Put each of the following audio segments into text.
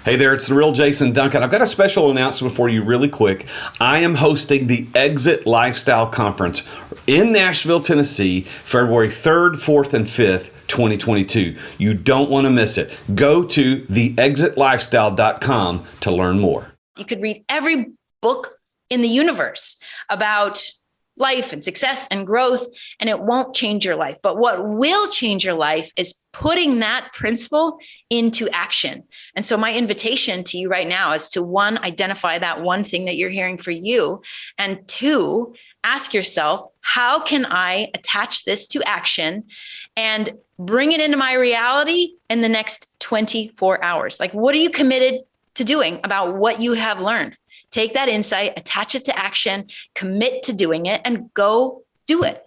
Hey there, it's the real Jason Duncan. I've got a special announcement for you really quick. I am hosting the Exit Lifestyle Conference in Nashville, Tennessee, February 3rd, 4th, and 5th, 2022. You don't want to miss it. Go to theexitlifestyle.com to learn more. You could read every book in the universe about life and success and growth, and it won't change your life. But what will change your life is putting that principle into action. And so my invitation to you right now is to, one, identify that one thing that you're hearing for you, and two, ask yourself, how can I attach this to action and bring it into my reality in the next 24 hours? Like, what are you committed to doing about what you have learned? Take that insight, attach it to action, commit to doing it, and go do it.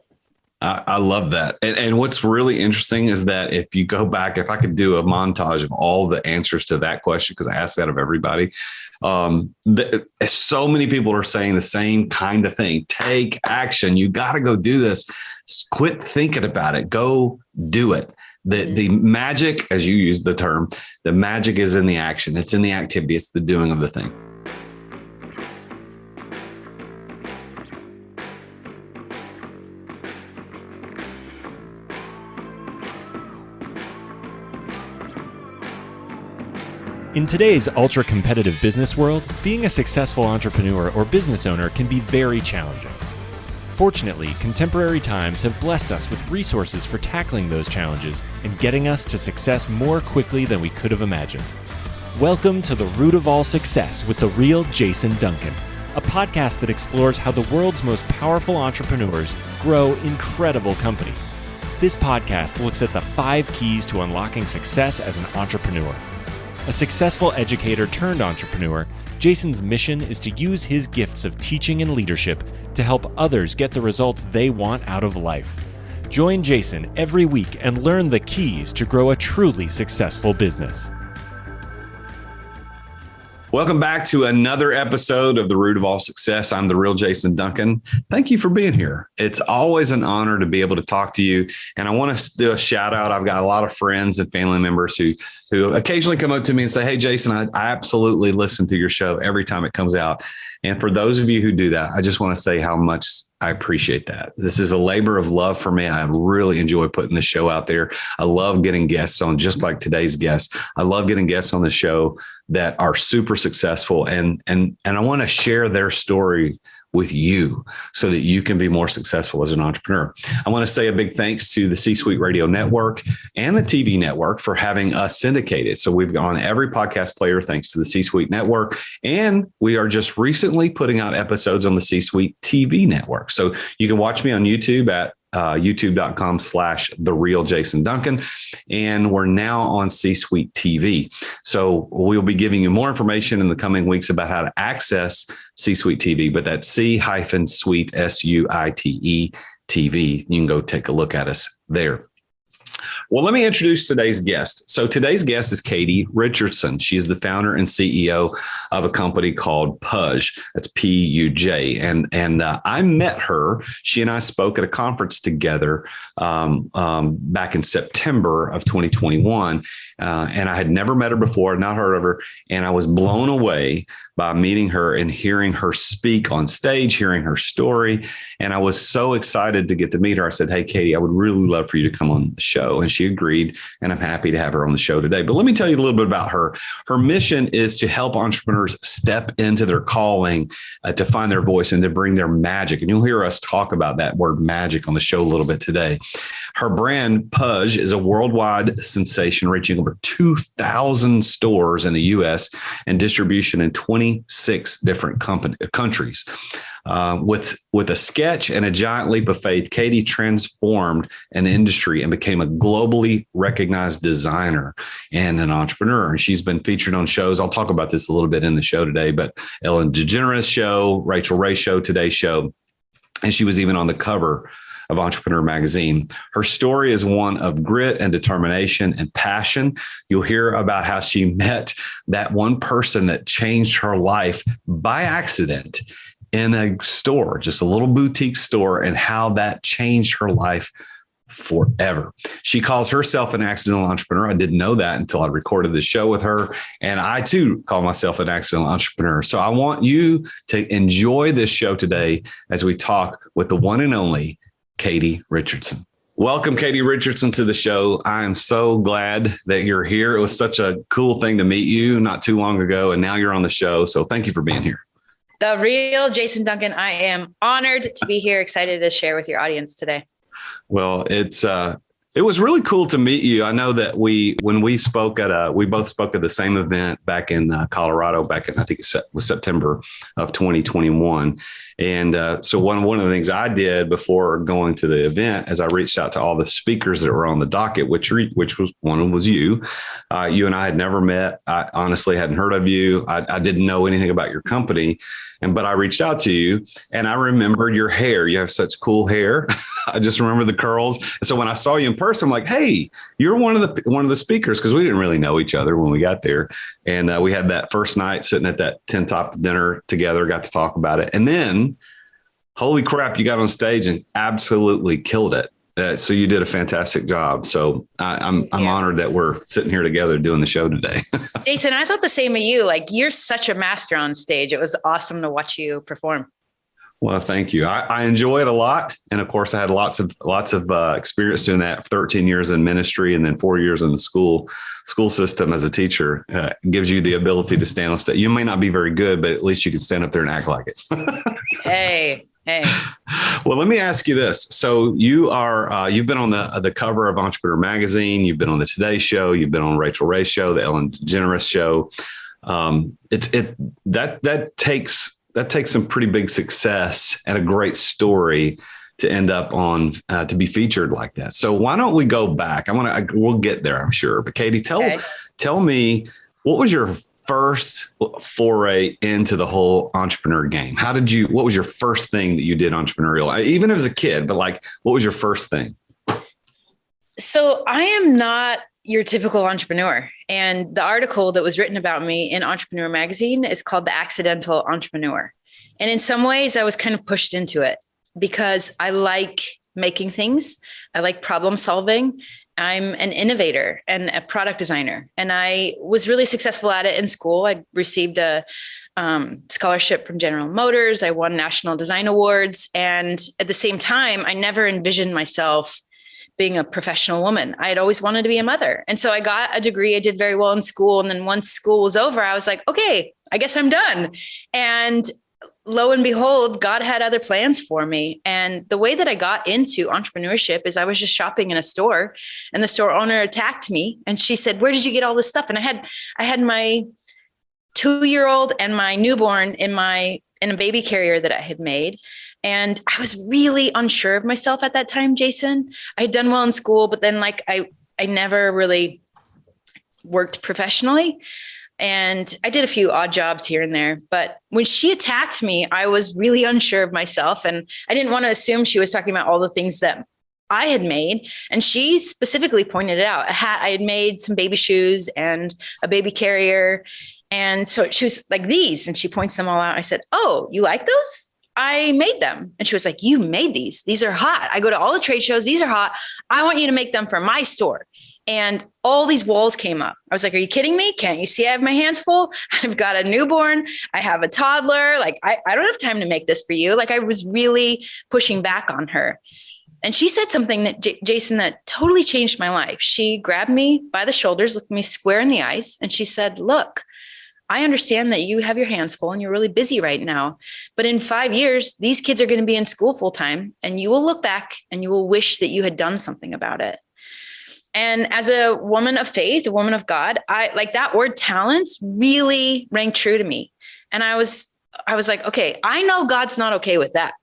I love that. And what's really interesting is that if you go back, if I could do a montage of all the answers to that question, because I asked that of everybody, so many people are saying the same kind of thing. Take action. You got to go do this. Quit thinking about it. Go do it. The magic, as you use the term, the magic is in the action. It's in the activity. It's the doing of the thing. In today's ultra-competitive business world, being a successful entrepreneur or business owner can be very challenging. Fortunately, contemporary times have blessed us with resources for tackling those challenges and getting us to success more quickly than we could have imagined. Welcome to The Root of All Success with the real Jason Duncan, a podcast that explores how the world's most powerful entrepreneurs grow incredible companies. This podcast looks at the 5 keys to unlocking success as an entrepreneur. A successful educator turned entrepreneur, Jason's mission is to use his gifts of teaching and leadership to help others get the results they want out of life. Join Jason every week and learn the keys to grow a truly successful business. Welcome back to another episode of The Root of All Success. I'm the real Jason Duncan. Thank you for being here. It's always an honor to be able to talk to you. And I want to do a shout out. I've got a lot of friends and family members who occasionally come up to me and say, hey, Jason, I absolutely listen to your show every time it comes out. And for those of you who do that, I just want to say how much I appreciate that. This is a labor of love for me. I really enjoy putting this show out there. I love getting guests on, just like today's guest. I love getting guests on the show that are super successful. And I want to share their story with you so that you can be more successful as an entrepreneur. I want to say a big thanks to the C-Suite Radio Network and the TV network for having us syndicated. So we've gone every podcast player thanks to the C-Suite Network. And we are just recently putting out episodes on the C-Suite TV network. So you can watch me on YouTube at youtube.com/TheRealJasonDuncan. And we're now on C-Suite TV. So we'll be giving you more information in the coming weeks about how to access C-Suite TV, but that's C-Suite, S-U-I-T-E TV. You can go take a look at us there. Well, let me introduce today's guest. So today's guest is Katie Richardson. She's the founder and CEO of a company called Puj. That's P-U-J. And I met her. She and I spoke at a conference together back in September of 2021. And I had never met her before, not heard of her. And I was blown away by meeting her and hearing her speak on stage, hearing her story. And I was so excited to get to meet her. I said, hey, Katie, I would really love for you to come on the show. And she agreed. And I'm happy to have her on the show today. But let me tell you a little bit about her. Her mission is to help entrepreneurs step into their calling, to find their voice and to bring their magic. And you'll hear us talk about that word magic on the show a little bit today. Her brand, Puj, is a worldwide sensation, reaching over 2,000 stores in the U.S. and distribution in 26 different countries. With a sketch and a giant leap of faith, Katie transformed an industry and became a globally recognized designer and an entrepreneur. And she's been featured on shows. I'll talk about this a little bit in the show today, but Ellen DeGeneres Show, Rachael Ray Show, Today Show, and she was even on the cover of Entrepreneur Magazine. Her story is one of grit and determination and passion. You'll hear about how she met that one person that changed her life by accident in a store, just a little boutique store, and how that changed her life forever. She calls herself an accidental entrepreneur. I didn't know that until I recorded the show with her. And I too call myself an accidental entrepreneur. So I want you to enjoy this show today as we talk with the one and only Katie Richardson. Welcome, Katie Richardson, to the show. I am so glad that you're here. It was such a cool thing to meet you not too long ago, and now you're on the show. So thank you for being here. The real Jason Duncan. I am honored to be here, excited to share with your audience today. Well, it was really cool to meet you. I know that when we spoke we both spoke at the same event back in Colorado, back in, I think it was September of 2021. And so one of the things I did before going to the event is I reached out to all the speakers that were on the docket, which was one was you. You and I had never met. I honestly hadn't heard of you. I didn't know anything about your company. But I reached out to you and I remembered your hair. You have such cool hair. I just remember the curls. So when I saw you in person, I'm like, hey, you're one of the speakers, because we didn't really know each other when we got there. And we had that first night sitting at that 10 top dinner together, got to talk about it. And then, holy crap, you got on stage and absolutely killed it. So you did a fantastic job. So I'm honored that we're sitting here together doing the show today. Jason, I thought the same of you. Like, you're such a master on stage. It was awesome to watch you perform. Well, thank you. I enjoy it a lot. And of course, I had lots of experience doing that. 13 years in ministry and then 4 years in the school system as a teacher. Gives you the ability to stand on stage. You may not be very good, but at least you can stand up there and act like it. Hey. Well, let me ask you this. So you've been on the cover of Entrepreneur Magazine. You've been on the Today Show. You've been on Rachael Ray Show, the Ellen DeGeneres Show. That takes some pretty big success and a great story to end up on to be featured like that. So why don't we go back? We'll get there, I'm sure. But Katie, tell me, what was your first foray into the whole entrepreneur game? What was your first thing that you did entrepreneurial, even as a kid, but like, what was your first thing? So I am not your typical entrepreneur. And the article that was written about me in Entrepreneur Magazine is called The Accidental Entrepreneur. And in some ways I was kind of pushed into it because I like making things. I like problem solving. I'm an innovator and a product designer, and I was really successful at it in school. I received a scholarship from General Motors. I won national design awards. And at the same time, I never envisioned myself being a professional woman. I had always wanted to be a mother. And so I got a degree. I did very well in school. And then once school was over, I was like, okay, I guess I'm done. And lo and behold, God had other plans for me. And the way that I got into entrepreneurship is I was just shopping in a store, and the store owner attacked me. And she said, where did you get all this stuff? And I had my 2-year-old and my newborn in a baby carrier that I had made. And I was really unsure of myself at that time, Jason. I had done well in school, but then I never really worked professionally. And I did a few odd jobs here and there. But when she attacked me, I was really unsure of myself. And I didn't want to assume she was talking about all the things that I had made. And she specifically pointed it out. I had made some baby shoes and a baby carrier. And so she was like, these, and she points them all out. I said, oh, you like those? I made them. And she was like, you made these. These are hot. I go to all the trade shows. These are hot. I want you to make them for my store. And all these walls came up. I was like, are you kidding me? Can't you see I have my hands full? I've got a newborn. I have a toddler. Like, I don't have time to make this for you. Like, I was really pushing back on her. And she said something that, Jason, that totally changed my life. She grabbed me by the shoulders, looked me square in the eyes, and she said, look, I understand that you have your hands full and you're really busy right now. But in 5 years, these kids are going to be in school full time, and you will look back and you will wish that you had done something about it. And as a woman of faith, a woman of God, I like that word talents really rang true to me. And I was like, okay, I know God's not okay with that.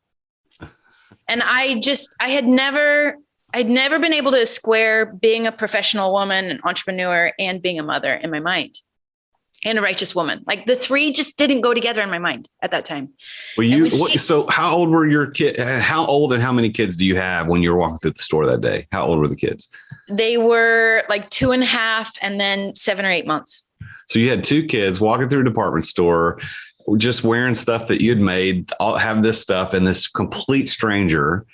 And I'd never been able to square being a professional woman, an entrepreneur, and being a mother in my mind, and a righteous woman. Like, the three just didn't go together in my mind at that time. Well, so how old were your kids? How old and how many kids do you have when you were walking through the store that day? How old were the kids? They were like 2.5 and then 7 or 8 months. So you had 2 kids walking through a department store, just wearing stuff that you'd made, have this stuff, and this complete stranger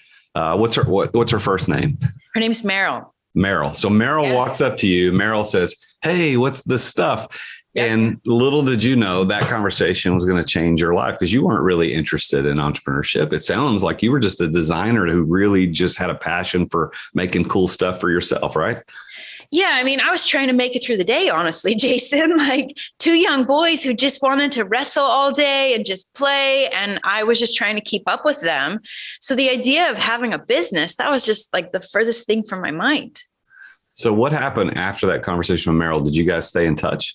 what's her first name? Her name's Meryl. Meryl. So Meryl walks up to you. Meryl says, "Hey, what's this stuff?" Yep. And little did you know that conversation was going to change your life, because you weren't really interested in entrepreneurship. It sounds like you were just a designer who really just had a passion for making cool stuff for yourself, right? Yeah. I mean, I was trying to make it through the day, honestly, Jason, like two young boys who just wanted to wrestle all day and just play. And I was just trying to keep up with them. So the idea of having a business, that was just like the furthest thing from my mind. So what happened after that conversation with Meryl? Did you guys stay in touch?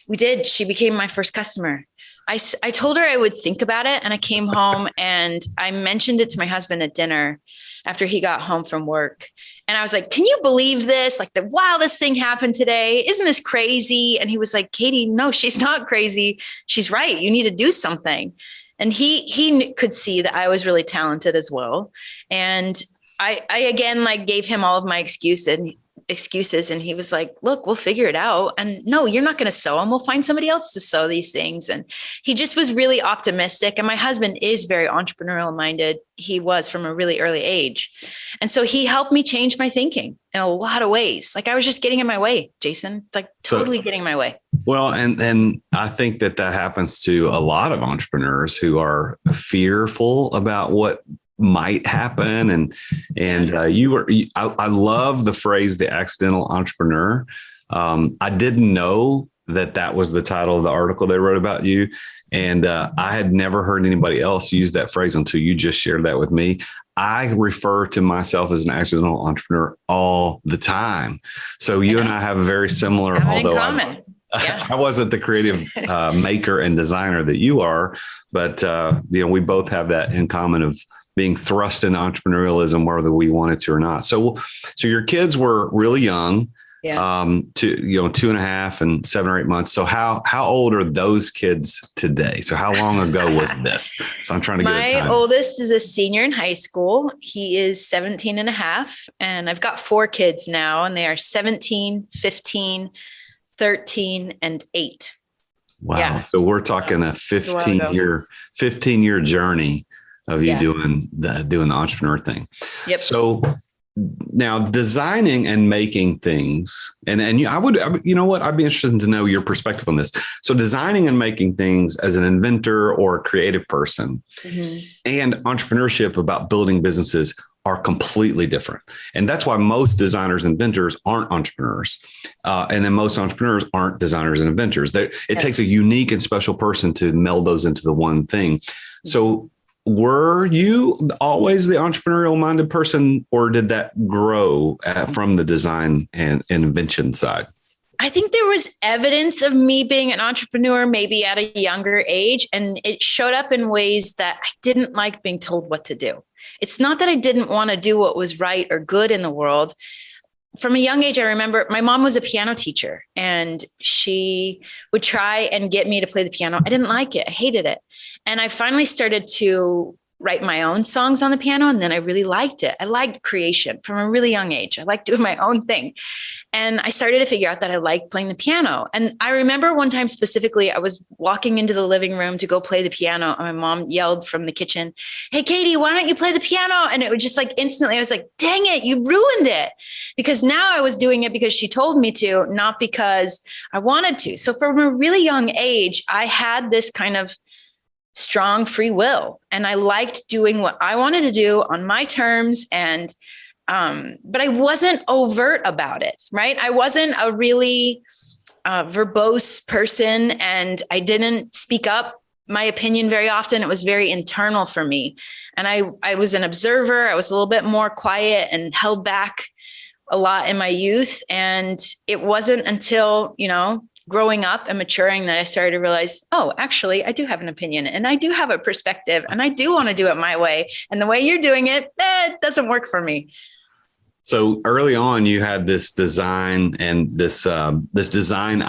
We did. She became my first customer. I told her I would think about it. And I came home and I mentioned it to my husband at dinner after he got home from work. And I was like, can you believe this? Like, the wildest thing happened today. Isn't this crazy? And he was like, Katie, no, she's not crazy. She's right. You need to do something. And he could see that I was really talented as well. And I again, like, gave him all of my excuses. And he was like, look, we'll figure it out. And no, you're not going to sew them. We'll find somebody else to sew these things. And he just was really optimistic. And my husband is very entrepreneurial minded. He was from a really early age. And so he helped me change my thinking in a lot of ways. Like, I was just getting in my way, Jason, like totally getting in my way. Well, and I think that happens to a lot of entrepreneurs who are fearful about what might happen. I love the phrase, the accidental entrepreneur. I didn't know that was the title of the article they wrote about you. And I had never heard anybody else use that phrase until you just shared that with me. I refer to myself as an accidental entrepreneur all the time. So you and I have a very similar, although I wasn't the creative maker and designer that you are, but we both have that in common of being thrust into entrepreneurialism, whether we wanted to or not. So your kids were really young, 2.5 and 7 or 8 months. So how old are those kids today? So how long ago was this? So I'm trying to get my oldest is a senior in high school. He is 17 and a half. And I've got 4 kids now, and they are 17, 15, 13, and 8. Wow. Yeah. So we're talking a 15-year journey of you doing the entrepreneur thing. Yep. So now designing and making things, and I'd be interested to know your perspective on this. So designing and making things as an inventor or a creative person, and entrepreneurship about building businesses are completely different. And that's why most designers and inventors aren't entrepreneurs. And then most entrepreneurs aren't designers and inventors. It takes a unique and special person to meld those into the one thing. So were you always the entrepreneurial minded person, or did that grow from the design and invention side? I think there was evidence of me being an entrepreneur, maybe at a younger age, and it showed up in ways that I didn't like being told what to do. It's not that I didn't want to do what was right or good in the world. From a young age, I remember my mom was a piano teacher, and she would try and get me to play the piano. I didn't like it. I hated it. And I finally started to write my own songs on the piano. And then I really liked it. I liked creation from a really young age. I liked doing my own thing. And I started to figure out that I liked playing the piano. And I remember one time specifically, I was walking into the living room to go play the piano. And my mom yelled from the kitchen, "Hey, Katie, why don't you play the piano?" And it was just like instantly, I was like, dang it, you ruined it. Because now I was doing it because she told me to, not because I wanted to. So from a really young age, I had this kind of strong free will, and I liked doing what I wanted to do on my terms. And, but I wasn't overt about it, right? I wasn't a really verbose person, and I didn't speak up my opinion very often. It was very internal for me. And I was an observer. I was a little bit more quiet and held back a lot in my youth. And it wasn't until, growing up and maturing that I started to realize, oh, actually, I do have an opinion, and I do have a perspective, and I do want to do it my way. And the way you're doing it, it doesn't work for me. So early on, you had this design and this design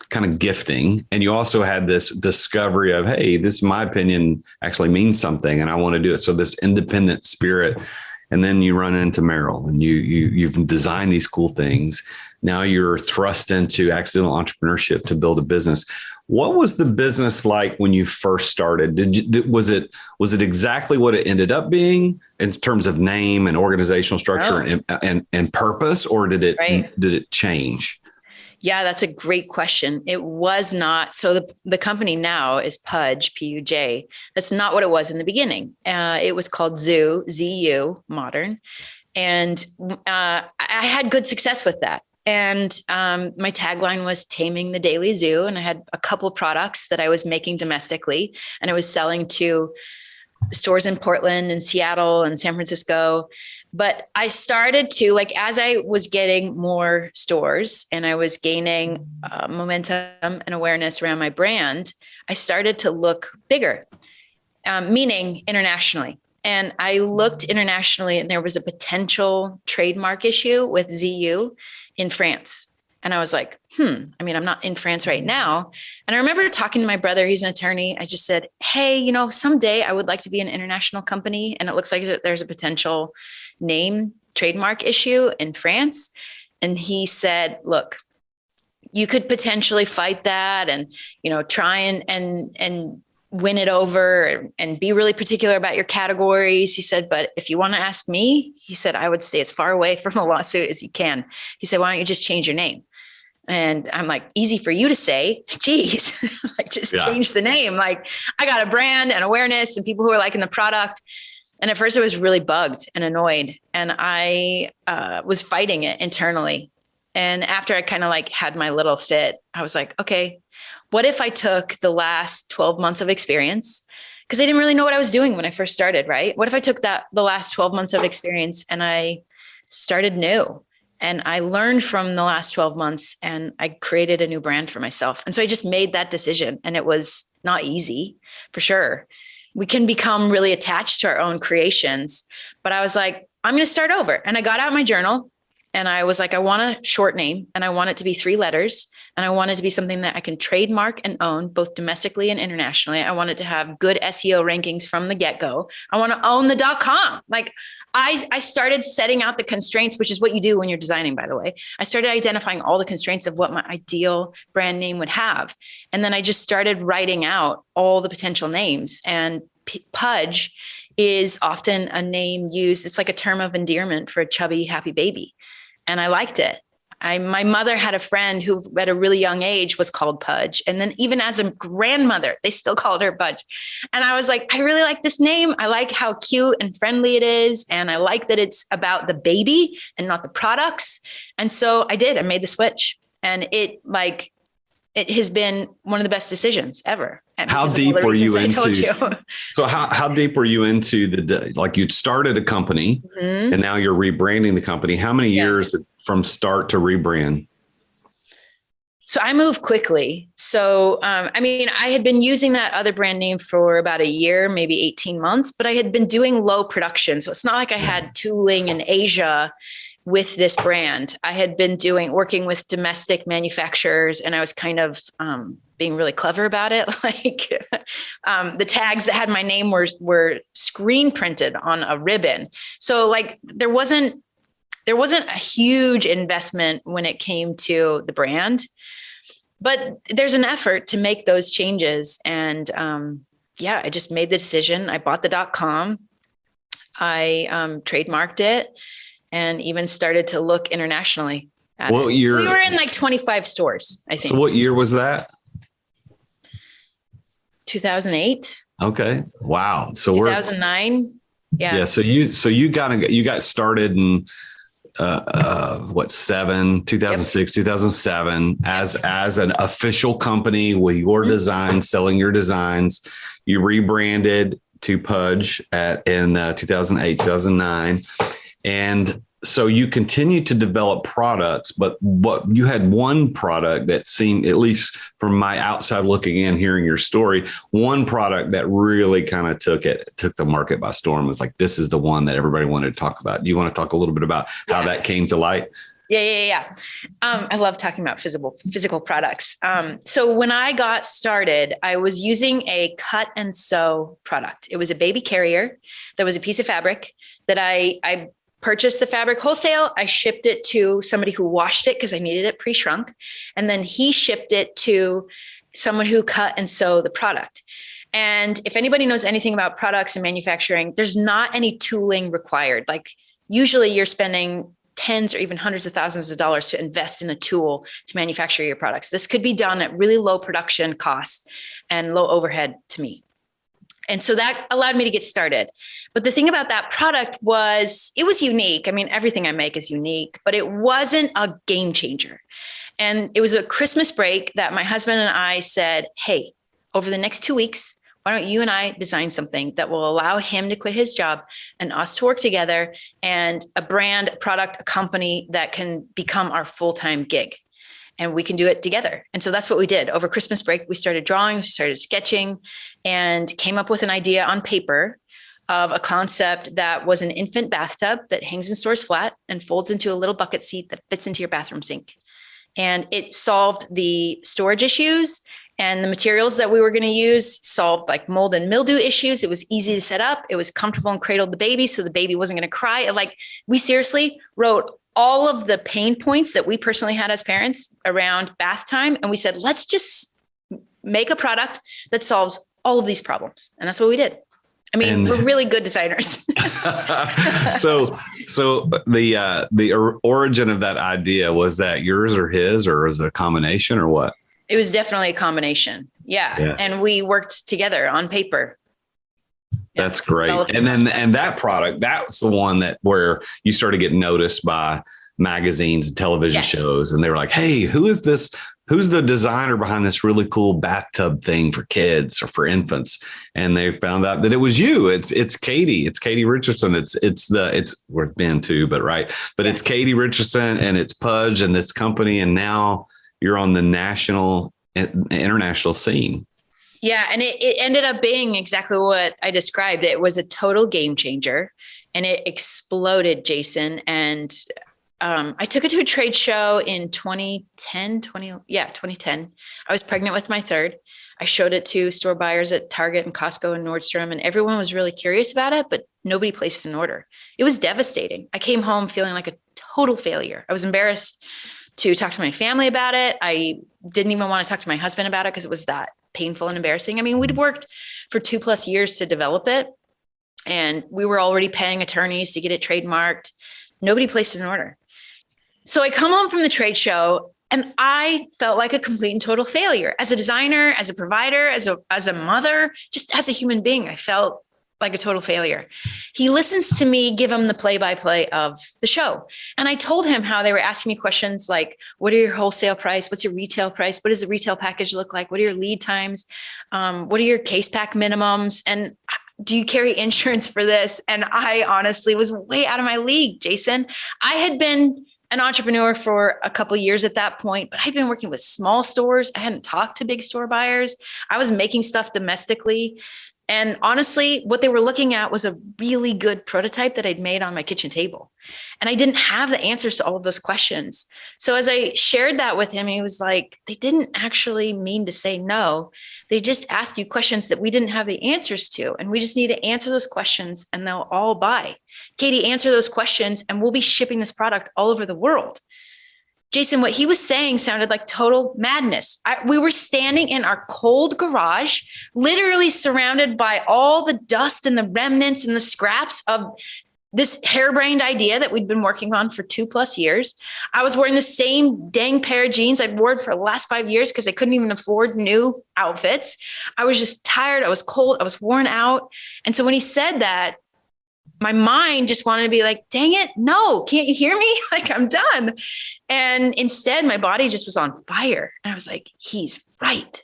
kind of gifting, and you also had this discovery of, hey, this, my opinion actually means something, and I want to do it. So this independent spirit. And then you run into Meryl, and you've designed these cool things. Now you're thrust into accidental entrepreneurship to build a business. What was the business like when you first started? Was it exactly what it ended up being in terms of name and organizational structure and purpose, or did it change? Yeah, that's a great question. It was not. So the company now is Pudge, P-U-J. That's not what it was in the beginning. It was called Zoo, Z-U, modern. And I had good success with that. And my tagline was taming the daily zoo. And I had a couple products that I was making domestically, and I was selling to stores in Portland and Seattle and San Francisco. But I started to, like, as I was getting more stores and I was gaining momentum and awareness around my brand, I started to look bigger, meaning internationally. And I looked internationally, and there was a potential trademark issue with ZU in France. And I was like, I'm not in France right now. And I remember talking to my brother, he's an attorney. I just said, hey, someday I would like to be an international company. And it looks like there's a potential name trademark issue in France. And he said, look, you could potentially fight that and, try and win it over and be really particular about your categories. He said, but if you want to ask me, he said, I would stay as far away from a lawsuit as you can. He said, why don't you just change your name? And I'm like, easy for you to say, geez, change the name. Like, I got a brand and awareness and people who are liking the product. And at first I was really bugged and annoyed, and I was fighting it internally. And after I kind of had my little fit, I was like, okay, what if I took the last 12 months of experience? Because I didn't really know what I was doing when I first started, right? What if I took the last 12 months of experience and I started new? And I learned from the last 12 months, and I created a new brand for myself. And so I just made that decision, and it was not easy, for sure. We can become really attached to our own creations, but I was like, I'm going to start over. And I got out my journal, and I was like, I want a short name, and I want it to be 3 letters. And I want it to be something that I can trademark and own both domestically and internationally. I want it to have good SEO rankings from the get-go. I want to own the .com. Like, I started setting out the constraints, which is what you do when you're designing, by the way. I started identifying all the constraints of what my ideal brand name would have. And then I just started writing out all the potential names. And Pudge is often a name used. It's like a term of endearment for a chubby, happy baby. And I liked it. My mother had a friend who at a really young age was called Pudge. And then even as a grandmother, they still called her Pudge. And I was like, I really like this name. I like how cute and friendly it is. And I like that it's about the baby and not the products. And so I made the switch, and it has been one of the best decisions ever. How deep were you into? So how deep were you into you'd started a company, and now you're rebranding the company? How many years from start to rebrand? So I moved quickly. So, I had been using that other brand name for about a year, maybe 18 months, but I had been doing low production. So it's not like I had tooling in Asia with this brand. I had been working with domestic manufacturers, and I was kind of being really clever about it. The tags that had my name were screen printed on a ribbon. So there wasn't a huge investment when it came to the brand, but there's an effort to make those changes. And I just made the decision. I bought the .com. I trademarked it, and even started to look internationally at it. What year? We were in 25 stores, I think. So what year was that? 2008. Okay. Wow. So 2009. Yeah. So you got started in 2006, 2007 as an official company with your design, selling your designs. You rebranded to Pudge in 2008, 2009. And so you continued to develop products, but you had one product that seemed, at least from my outside looking in, hearing your story, one product that really kind of took the market by storm. It was like, this is the one that everybody wanted to talk about. Do you want to talk a little bit about how that came to light? Yeah. I love talking about physical products. So when I got started, I was using a cut and sew product. It was a baby carrier that was a piece of fabric that I purchased the fabric wholesale. I shipped it to somebody who washed it because I needed it pre-shrunk. And then he shipped it to someone who cut and sew the product. And if anybody knows anything about products and manufacturing, there's not any tooling required. Like usually you're spending tens or even hundreds of thousands of dollars to invest in a tool to manufacture your products. This could be done at really low production costs and low overhead to me. And so that allowed me to get started. But the thing about that product was it was unique. I mean, everything I make is unique, but it wasn't a game changer. And it was a Christmas break that my husband and I said, hey, over the next 2 weeks, why don't you and I design something that will allow him to quit his job and us to work together, and a brand, a product, a company that can become our full-time gig, and we can do it together. And so that's what we did. Over Christmas break, we started drawing, we started sketching, and came up with an idea on paper of a concept that was an infant bathtub that hangs and stores flat and folds into a little bucket seat that fits into your bathroom sink. And it solved the storage issues, and the materials that we were going to use solved like mold and mildew issues. It was easy to set up. It was comfortable and cradled the baby, so the baby wasn't going to cry. Like, we seriously wrote all of the pain points that we personally had as parents around bath time. And we said, let's just make a product that solves all of these problems. And that's what we did. I mean, we're really good designers. So the origin of that idea, was that yours or his, or was it a combination, or what? It was definitely a combination. Yeah. And we worked together on paper. That's great. And that product, that's the one that where you started getting noticed by magazines and television shows. And they were like, hey, who is this? Who's the designer behind this really cool bathtub thing for kids or for infants? And they found out that it was you. It's Katie. It's Katie Richardson. We're Ben too, but right. But it's Katie Richardson, and it's Pudge and this company. And now you're on the national and international scene. Yeah. And it ended up being exactly what I described. It was a total game changer, and it exploded, Jason. And I took it to a trade show in 2010. I was pregnant with my third. I showed it to store buyers at Target and Costco and Nordstrom, and everyone was really curious about it, but nobody placed an order. It was devastating. I came home feeling like a total failure. I was embarrassed to talk to my family about it. I didn't even want to talk to my husband about it because it was that painful and embarrassing. I mean, we'd worked for 2+ years to develop it, and we were already paying attorneys to get it trademarked. Nobody placed an order. So I come home from the trade show, and I felt like a complete and total failure as a designer, as a provider, as a mother, just as a human being. I felt like a total failure. He listens to me give him the play-by-play of the show. And I told him how they were asking me questions like, what are your wholesale price? What's your retail price? What does the retail package look like? What are your lead times? What are your case pack minimums? And do you carry insurance for this? And I honestly was way out of my league, Jason. I had been an entrepreneur for a couple of years at that point, but I'd been working with small stores. I hadn't talked to big store buyers. I was making stuff domestically. And honestly, what they were looking at was a really good prototype that I'd made on my kitchen table. And I didn't have the answers to all of those questions. So as I shared that with him, he was like, they didn't actually mean to say no. They just ask you questions that we didn't have the answers to. And we just need to answer those questions and they'll all buy. Katie, answer those questions and we'll be shipping this product all over the world. Jason, what he was saying sounded like total madness. We were standing in our cold garage, literally surrounded by all the dust and the remnants and the scraps of this harebrained idea that we'd been working on for 2+ years. I was wearing the same dang pair of jeans I'd worn for the last 5 years because I couldn't even afford new outfits. I was just tired. I was cold. I was worn out. And so when he said that, my mind just wanted to be like, dang it, no, can't you hear me? Like, I'm done. And instead, my body just was on fire. And I was like, he's right.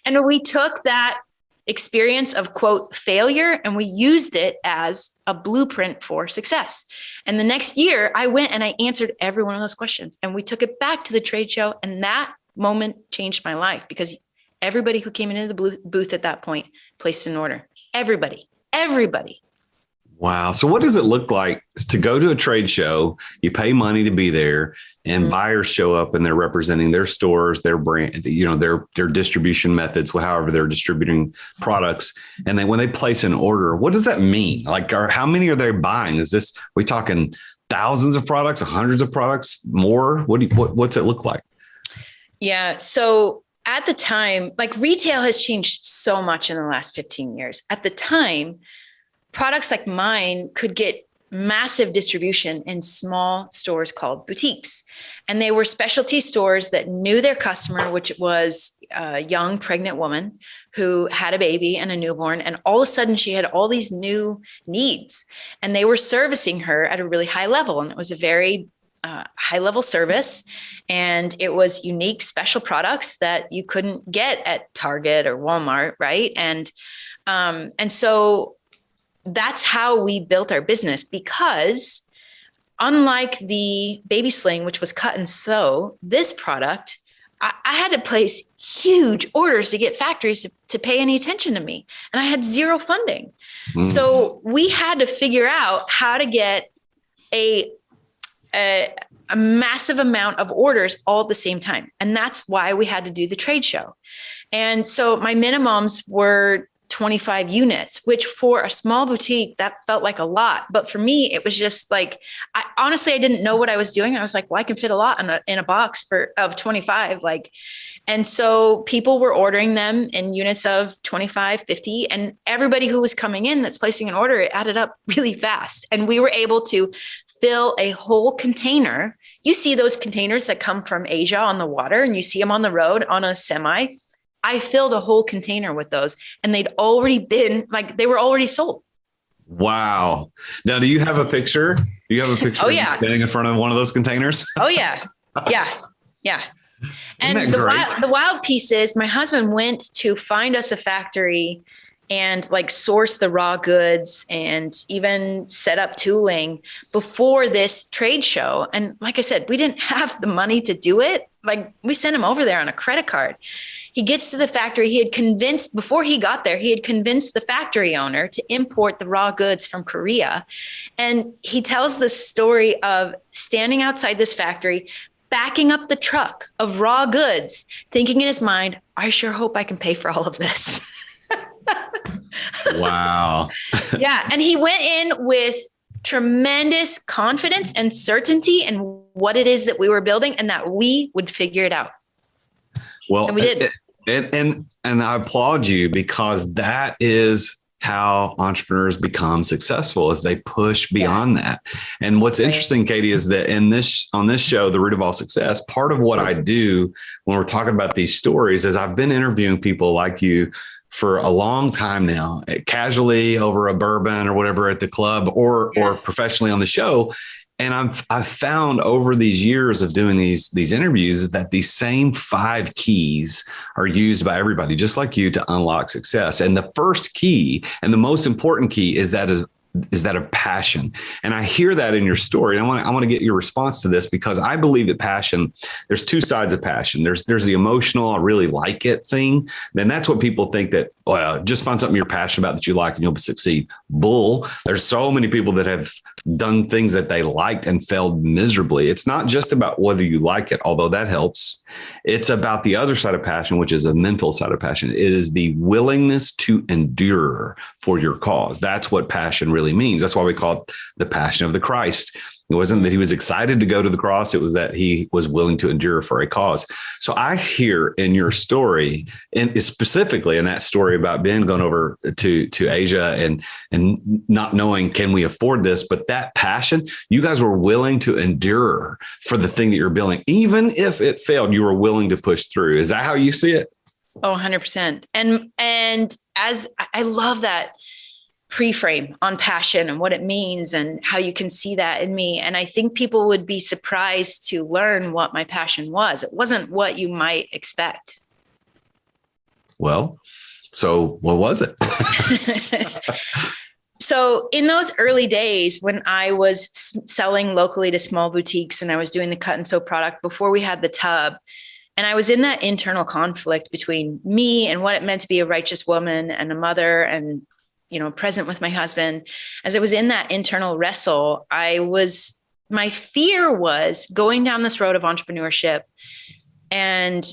And we took that experience of, quote, failure, and we used it as a blueprint for success. And the next year, I went and I answered every one of those questions. And we took it back to the trade show. And that moment changed my life because everybody who came into the booth at that point placed an order. Everybody. Wow. So what does it look like to go to a trade show? You pay money to be there, and buyers show up and they're representing their stores, their brand, their distribution methods, however they're distributing products. And then when they place an order, what does that mean? Like, how many are they buying? We talking thousands of products, hundreds of products, more? What's it look like? Yeah. So at the time, like, retail has changed so much in the last 15 years. At the time, products like mine could get massive distribution in small stores called boutiques. And they were specialty stores that knew their customer, which was a young pregnant woman who had a baby and a newborn. And all of a sudden she had all these new needs, and they were servicing her at a really high level. And it was a very high level service. And it was unique, special products that you couldn't get at Target or Walmart. Right. And so that's how we built our business, because unlike the baby sling, which was cut and sew, this product, I had to place huge orders to get factories to pay any attention to me. And I had zero funding. So we had to figure out how to get a massive amount of orders all at the same time. And that's why we had to do the trade show. And so my minimums were 25 units, which for a small boutique, that felt like a lot. But for me, it was just like, I didn't know what I was doing. I was like, well, I can fit a lot in a box of 25. And so people were ordering them in units of 25, 50, and everybody who was coming in that's placing an order, it added up really fast. And we were able to fill a whole container. You see those containers that come from Asia on the water, and you see them on the road on a semi. I filled a whole container with those, and they were already sold. Wow. Now, do you have a picture? Oh, yeah. Standing in front of one of those containers? Oh, yeah. Yeah. Yeah. And the wild piece is my husband went to find us a factory and source the raw goods and even set up tooling before this trade show. And like I said, we didn't have the money to do it. We sent him over there on a credit card. He gets to the factory. Before he got there, he had convinced the factory owner to import the raw goods from Korea. And he tells the story of standing outside this factory, backing up the truck of raw goods, thinking in his mind, I sure hope I can pay for all of this. Wow. Yeah. And he went in with tremendous confidence and certainty in what it is that we were building, and that we would figure it out. Well, and we did. And I applaud you, because that is how entrepreneurs become successful, as they push beyond that. And what's interesting, Katie, is that on this show, The Root of All Success, part of what I do when we're talking about these stories is I've been interviewing people like you for a long time now, casually over a bourbon or whatever at the club, or professionally on the show. And I've found over these years of doing these interviews is that these same 5 keys are used by everybody, just like you, to unlock success. And the first key, and the most important key, is that of passion. And I hear that in your story. And I want to get your response to this, because I believe that passion, there's 2 sides of passion. There's the emotional, I really like it thing. Then that's what people think that, just find something you're passionate about that you like and you'll succeed. Bull. There's so many people that have done things that they liked and failed miserably. It's not just about whether you like it, although that helps. It's about the other side of passion, which is a mental side of passion. It is the willingness to endure for your cause. That's what passion really means. That's why we call it the passion of the Christ. It wasn't that he was excited to go to the cross. It was that he was willing to endure for a cause. So I hear in your story, and specifically in that story about Ben going over to Asia and not knowing, can we afford this? But that passion, you guys were willing to endure for the thing that you're building. Even if it failed, you were willing to push through. Is that how you see it? Oh, 100%. And as I love that pre-frame on passion and what it means and how you can see that in me. And I think people would be surprised to learn what my passion was. It wasn't what you might expect. Well, so what was it? So in those early days when I was selling locally to small boutiques and I was doing the cut and sew product before we had the tub, and I was in that internal conflict between me and what it meant to be a righteous woman and a mother and present with my husband, as I was in that internal wrestle, my fear was going down this road of entrepreneurship and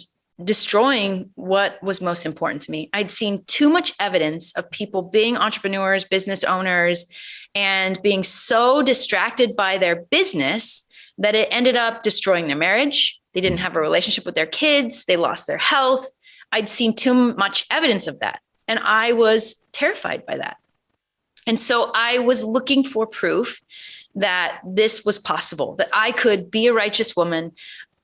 destroying what was most important to me. I'd seen too much evidence of people being entrepreneurs, business owners, and being so distracted by their business that it ended up destroying their marriage. They didn't have a relationship with their kids. They lost their health. I'd seen too much evidence of that. And I was terrified by that. And so I was looking for proof that this was possible, that I could be a righteous woman,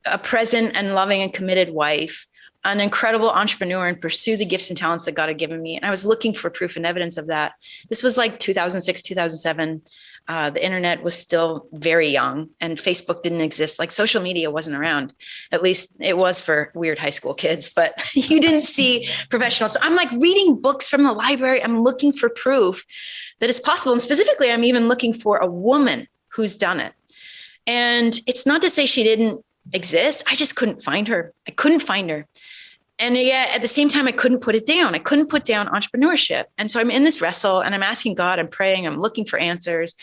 a present and loving and committed wife, an incredible entrepreneur, and pursue the gifts and talents that God had given me. And I was looking for proof and evidence of that. This was like 2006, 2007. The internet was still very young and Facebook didn't exist. Like social media wasn't around. At least it was for weird high school kids, but you didn't see professionals. So I'm like reading books from the library. I'm looking for proof that it's possible. And specifically, I'm even looking for a woman who's done it. And it's not to say she didn't exist. I just couldn't find her. I couldn't find her. And yet at the same time, I couldn't put it down. I couldn't put down entrepreneurship. And so I'm in this wrestle and I'm asking God, I'm praying, I'm looking for answers.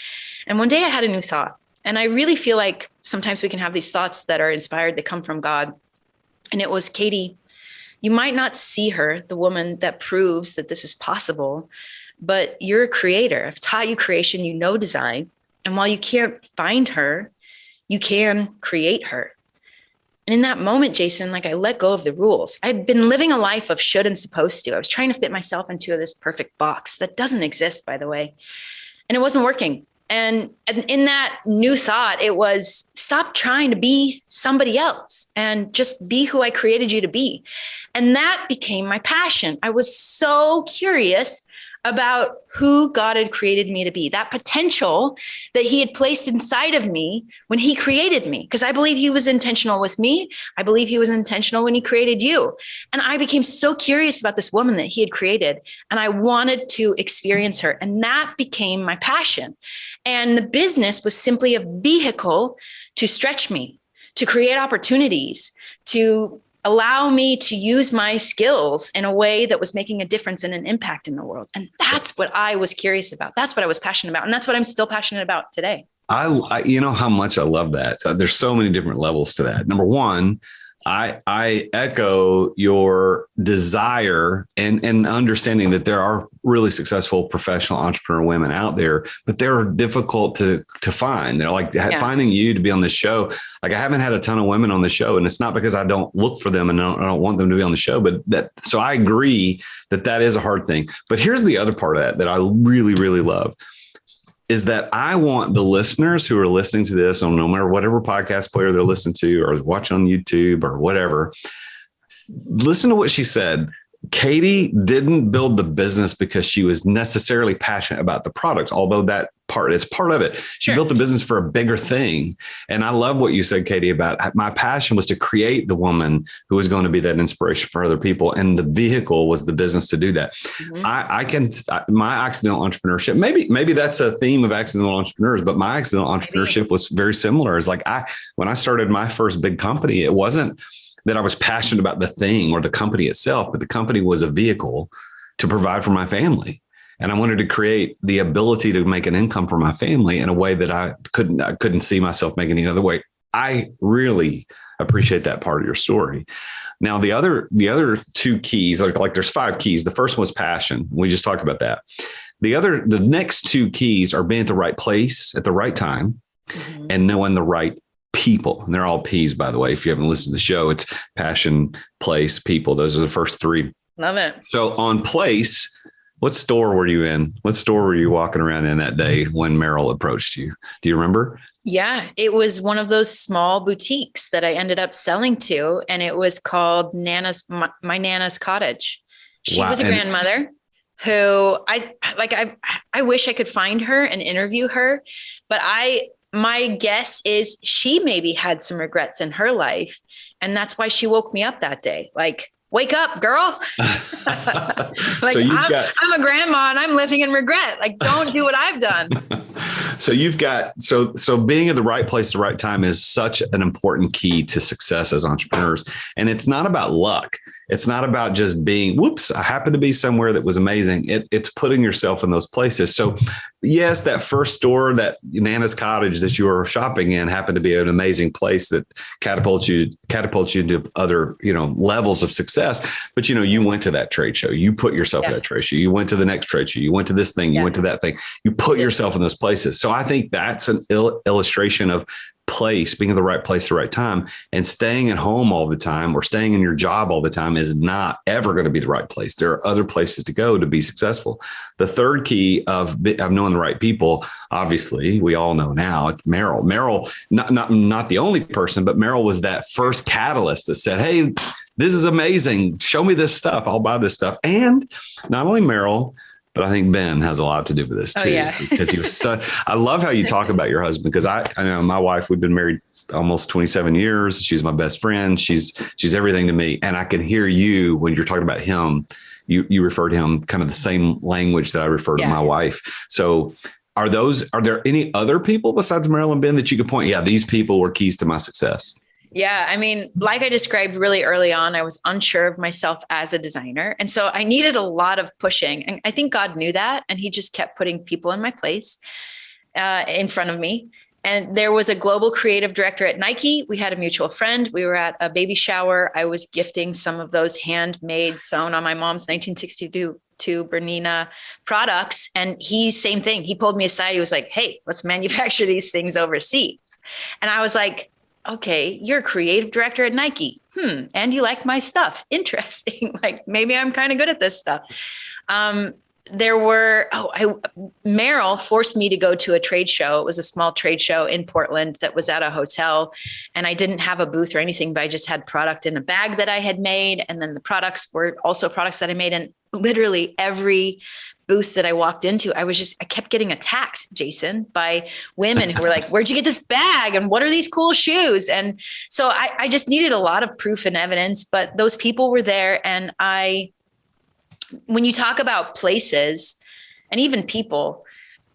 And one day I had a new thought. And I really feel like sometimes we can have these thoughts that are inspired, that come from God. And it was, Katie, you might not see her, the woman that proves that this is possible, but you're a creator. I've taught you creation, you know design. And while you can't find her, you can create her. And in that moment, Jason, like I let go of the rules. I'd been living a life of should and supposed to. I was trying to fit myself into this perfect box that doesn't exist, by the way. And it wasn't working. And in that new thought, it was stop trying to be somebody else and just be who I created you to be. And that became my passion. I was so curious about who God had created me to be, that potential that he had placed inside of me when he created me. Because I believe he was intentional with me. I believe he was intentional when he created you. And I became so curious about this woman that he had created. And I wanted to experience her. And that became my passion. And the business was simply a vehicle to stretch me, to create opportunities, to allow me to use my skills in a way that was making a difference and an impact in the world. And that's what I was curious about. That's what I was passionate about. And that's what I'm still passionate about today. I you know how much I love that. There's so many different levels to that. Number one, I echo your desire and understanding that there are really successful professional entrepreneur women out there, but they're difficult to find. They're like finding you to be on the show. Like I haven't had a ton of women on the show, and it's not because I don't look for them and I don't want them to be on the show, but so I agree that is a hard thing. But here's the other part of that I really, really love. Is that I want the listeners who are listening to this on no matter whatever podcast player they're listening to or watch on YouTube or whatever, listen to what she said. Katie didn't build the business because she was necessarily passionate about the products, although that part is part of it. She built the business for a bigger thing. And I love what you said, Katie, about my passion was to create the woman who was going to be that inspiration for other people. And the vehicle was the business to do that. Mm-hmm. My accidental entrepreneurship, maybe that's a theme of accidental entrepreneurs, but my accidental entrepreneurship was very similar. It's like when I started my first big company, it wasn't that I was passionate about the thing or the company itself, but the company was a vehicle to provide for my family. And I wanted to create the ability to make an income for my family in a way that I couldn't see myself making any other way. I really appreciate that part of your story. Now, the other two keys, like there's 5 keys. The first one was passion. We just talked about that. The next 2 keys are being at the right place at the right time and knowing the right people. And they're all P's, by the way. If you haven't listened to the show, it's passion, place, people. Those are the first 3. Love it. So on place, what store were you in? What store were you walking around in that day when Meryl approached you? Do you remember? Yeah, it was one of those small boutiques that I ended up selling to. And it was called My Nana's Cottage. She was a grandmother who I wish I could find her and interview her, but my guess is she maybe had some regrets in her life. And that's why she woke me up that day. Like, wake up, girl. Like I'm a grandma and I'm living in regret. Like, don't do what I've done. So you've got, so being at the right place at the right time is such an important key to success as entrepreneurs. And it's not about luck. It's not about just being, whoops, I happened to be somewhere that was amazing. It's putting yourself in those places. So yes, that first store, that Nana's Cottage that you were shopping in happened to be an amazing place that catapults you to other, levels of success. But, you went to that trade show, you put yourself in that trade show, you went to the next trade show, you went to this thing, you went to that thing, you put yourself in those places. So I think that's an illustration of place, being in the right place, the right time, and staying at home all the time or staying in your job all the time is not ever going to be the right place. There are other places to go to be successful. The third key of knowing the right people, obviously, we all know now, it's Meryl. Meryl, not the only person, but Meryl was that first catalyst that said, hey, this is amazing. Show me this stuff. I'll buy this stuff. And not only Meryl, but I think Ben has a lot to do with this too, because he was I love how you talk about your husband, because I know my wife, we've been married almost 27 years. She's my best friend. She's everything to me. And I can hear you when you're talking about him, you refer to him kind of the same language that I refer to my wife. So are there any other people besides Meryl and Ben that you could point? Yeah, these people were keys to my success. Yeah. I mean, like I described really early on, I was unsure of myself as a designer. And so I needed a lot of pushing. And I think God knew that. And he just kept putting people in my place in front of me. And there was a global creative director at Nike. We had a mutual friend. We were at a baby shower. I was gifting some of those handmade, sewn on my mom's 1962 Bernina products. And same thing. He pulled me aside. He was like, hey, let's manufacture these things overseas. And I was like, okay, you're a creative director at Nike. And you like my stuff. Interesting. Like maybe I'm kind of good at this stuff. Meryl forced me to go to a trade show. It was a small trade show in Portland that was at a hotel. And I didn't have a booth or anything, but I just had product in a bag that I had made. And then the products were also products that I made. And literally every booth that I walked into, I kept getting attacked, Jason, by women who were like, where'd you get this bag? And what are these cool shoes? And so I just needed a lot of proof and evidence, but those people were there. And when you talk about places and even people,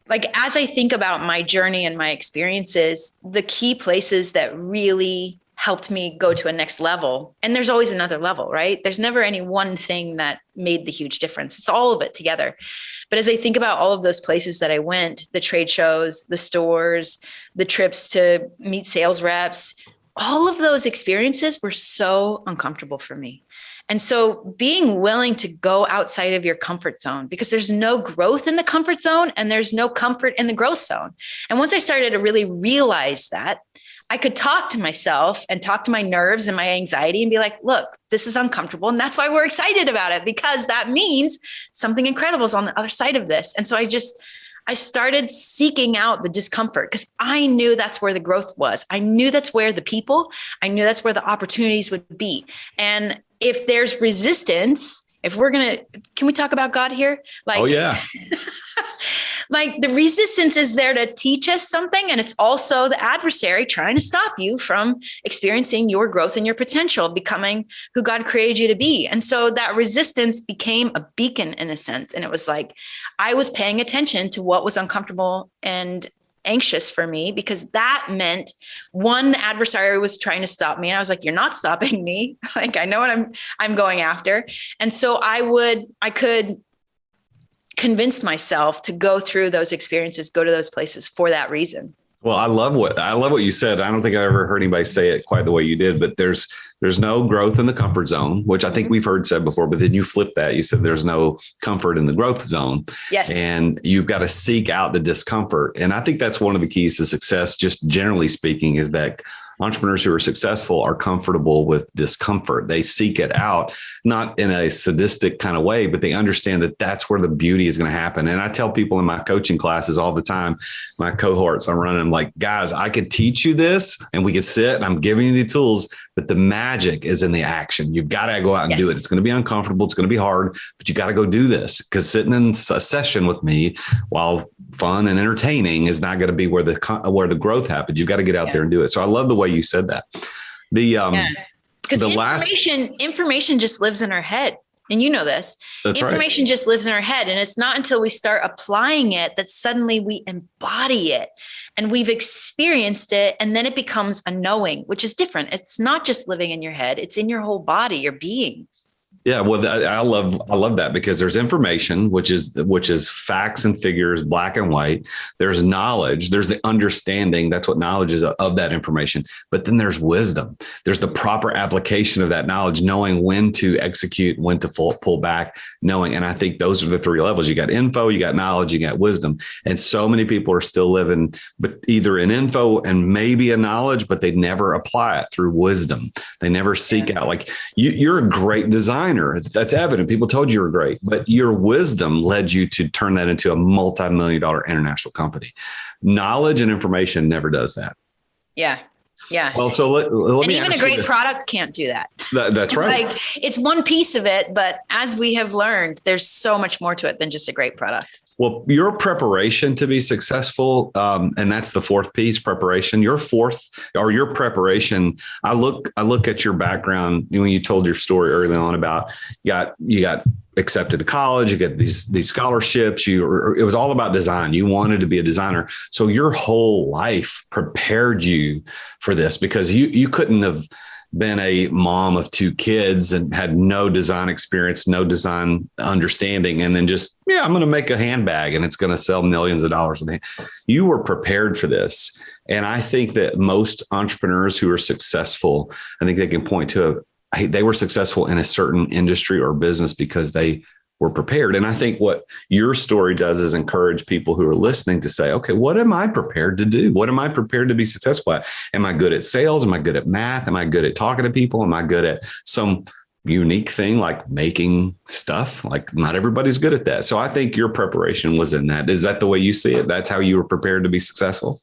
like, as I think about my journey and my experiences, the key places that really helped me go to a next level. And there's always another level, right? There's never any one thing that made the huge difference. It's all of it together. But as I think about all of those places that I went, the trade shows, the stores, the trips to meet sales reps, all of those experiences were so uncomfortable for me. And so being willing to go outside of your comfort zone, because there's no growth in the comfort zone and there's no comfort in the growth zone. And once I started to really realize that, I could talk to myself and talk to my nerves and my anxiety and be like, look, this is uncomfortable. And that's why we're excited about it, because that means something incredible is on the other side of this. And so I started seeking out the discomfort, because I knew that's where the growth was. I knew that's where I knew that's where the opportunities would be. And if there's resistance, can we talk about God here? Like, oh yeah. Like the resistance is there to teach us something. And it's also the adversary trying to stop you from experiencing your growth and your potential, becoming who God created you to be. And so that resistance became a beacon in a sense. And it was like, I was paying attention to what was uncomfortable and anxious for me, because that meant one, the adversary was trying to stop me. And I was like, you're not stopping me. Like, I know what I'm going after. And so I could convince myself to go through those experiences, go to those places for that reason. Well, I love what you said. I don't think I ever heard anybody say it quite the way you did, but there's no growth in the comfort zone, which I think we've heard said before, but then you flipped that. You said there's no comfort in the growth zone. Yes. And you've got to seek out the discomfort. And I think that's one of the keys to success, just generally speaking, is that entrepreneurs who are successful are comfortable with discomfort. They seek it out, not in a sadistic kind of way, but they understand that that's where the beauty is going to happen. And I tell people in my coaching classes all the time, my cohorts I'm running, I'm like, guys, I could teach you this and we could sit and I'm giving you the tools, but the magic is in the action. You've got to go out and do it. It's going to be uncomfortable. It's going to be hard, but you got to go do this, because sitting in a session with me, while fun and entertaining, is not going to be where the growth happens. You've got to get out there and do it. So I love the way you said that. Because information just lives in our head. And you know this. That's information right. Just lives in our head. And it's not until we start applying it that suddenly we embody it and we've experienced it. And then it becomes a knowing, which is different. It's not just living in your head. It's in your whole body, your being. Yeah, well, I love that, because there's information, which is facts and figures, black and white. There's knowledge. There's the understanding. That's what knowledge is, of that information. But then there's wisdom. There's the proper application of that knowledge, knowing when to execute, when to pull back, knowing. And I think those are the three levels. You got info, you got knowledge, you got wisdom. And so many people are still living, but either in info and maybe a knowledge, but they never apply it through wisdom. They never seek out. Like you're a great designer. That's evident. People told you were great, but your wisdom led you to turn that into a multi-million-dollar international company. Knowledge and information never does that. Yeah. Yeah. Well, so let and me even a great product can't do that. That's right. Like, it's one piece of it, but as we have learned, there's so much more to it than just a great product. Well, your preparation to be successful, and that's the fourth piece, preparation. Your preparation. I look at your background when you told your story early on about you got accepted to college, you get these scholarships. It was all about design. You wanted to be a designer, so your whole life prepared you for this, because you couldn't have been a mom of two kids and had no design experience, no design understanding, and then just, I'm going to make a handbag and it's going to sell millions of dollars. You were prepared for this. And I think that most entrepreneurs who are successful, I think they can point to they were successful in a certain industry or business because they were prepared. And I think what your story does is encourage people who are listening to say, okay, what am I prepared to do? What am I prepared to be successful at? Am I good at sales? Am I good at math? Am I good at talking to people? Am I good at some unique thing like making stuff? Like, not everybody's good at that. So I think your preparation was in that. Is that the way you see it? That's how you were prepared to be successful?